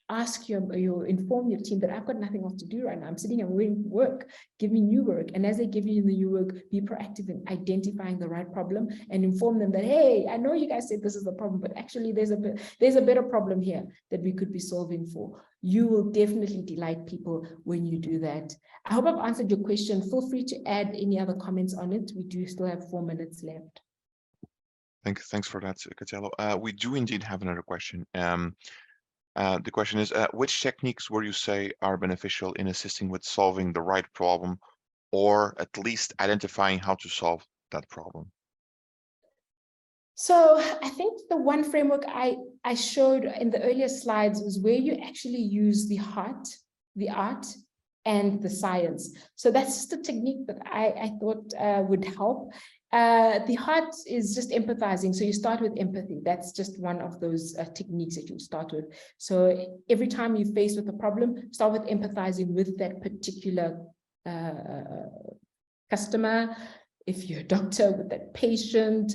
ask inform your team that I've got nothing else to do right now. I'm sitting and waiting for work. Give me new work. And as they give you the new work, be proactive in identifying the right problem and inform them that, hey, I know you guys said this is the problem, but actually there's a better problem here that we could be solving for. You will definitely delight people when you do that. I hope I've answered your question. Feel free to add any other comments on it. We do still have 4 minutes left. Thanks for that, Khethelo. We do indeed have another question. The question is, which techniques would you say are beneficial in assisting with solving the right problem, or at least identifying how to solve that problem? So I think the one framework I showed in the earlier slides was where you actually use the heart, the art, and the science. So that's just a technique that I thought would help. The heart is just empathizing. So you start with empathy. That's just one of those techniques that you start with. So every time you're faced with a problem, start with empathizing with that particular customer. If you're a doctor, with that patient,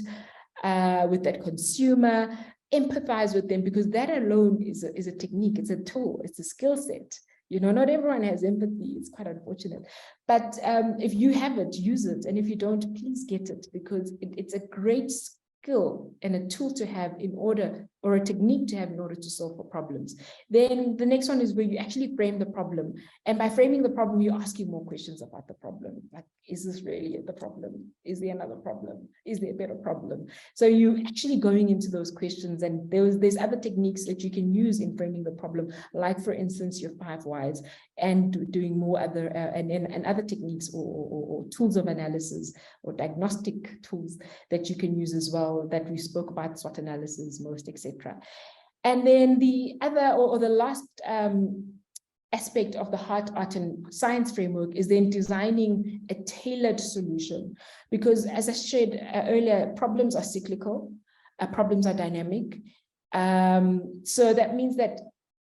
with that consumer, empathize with them, because that alone is a technique, it's a tool, it's a skill set. You know, not everyone has empathy. It's quite unfortunate. But if you have it, use it. And if you don't, please get it, because it's a great skill and a tool to have in order, or a technique to have in order to solve for problems. Then the next one is where you actually frame the problem. And by framing the problem, you're asking more questions about the problem. Like, is this really the problem? Is there another problem? Is there a better problem? So you actually going into those questions, and there's other techniques that you can use in framing the problem, like for instance, your 5 whys, and doing more other and other techniques or tools of analysis or diagnostic tools that you can use as well, that we spoke about, SWOT analysis, most, etc. And then the other or the last aspect of the heart, art, and science framework is then designing a tailored solution. Because as I shared earlier, problems are cyclical, problems are dynamic. So that means that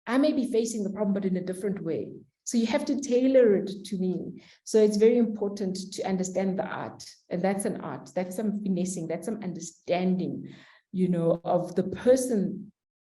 I may be facing the problem, but in a different way. So you have to tailor it to me. So it's very important to understand the art, and that's an art, that's some finessing, that's some understanding, you know, of the person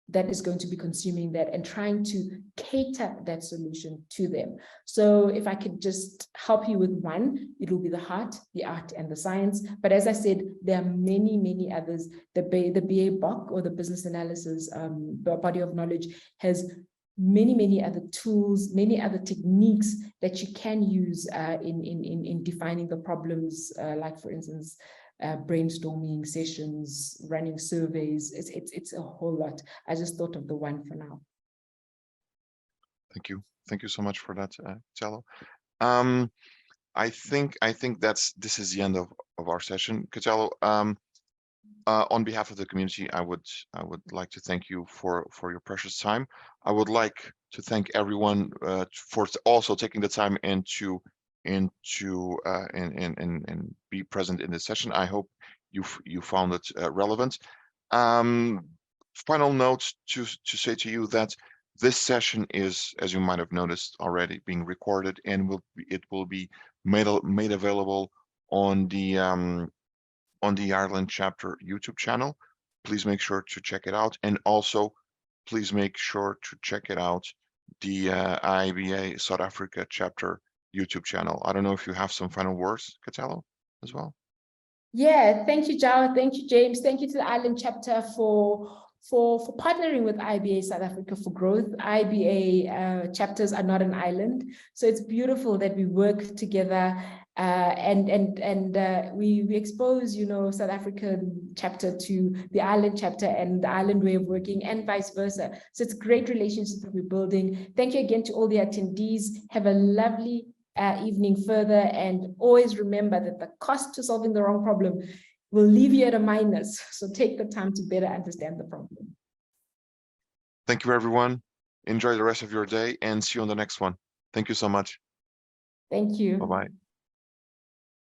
that is going to be consuming that, and trying to cater that solution to them. So if I could just help you with one, it will be the heart, the art, and the science. But as I said, there are many, many others. The BA BOK, or the business analysis body of knowledge, has many, many other tools, many other techniques that you can use in defining the problems, like for instance, brainstorming sessions, running surveys. It's a whole lot. I just thought of the one for now. Thank you so much for that, Khethelo. I think this is the end of our session. Khethelo, on behalf of the community, I would like to thank you for your precious time. I would like to thank everyone for also taking the time and be present in this session. I hope you found it relevant. Final note to say to you that this session is, as you might have noticed already, being recorded, and it will be made available on the Ireland chapter YouTube channel. Please make sure to check it out, and also please make sure to check it out, the IBA South Africa chapter YouTube channel. I don't know if you have some final words, Khethelo, as well. Yeah, thank you, Jao. Thank you, James. Thank you to the Ireland chapter for partnering with IBA South Africa for growth. IBA chapters are not an island, so it's beautiful that we work together and we expose, you know, South African chapter to the Ireland chapter and the Ireland way of working, and vice versa. So it's a great relationship that we're building. Thank you again to all the attendees. Have a lovely evening further, and always remember that the cost to solving the wrong problem will leave you at a minus. So take the time to better understand the problem. Thank you, everyone. Enjoy the rest of your day, and see you on the next one. Thank you so much. Thank you. Bye-bye.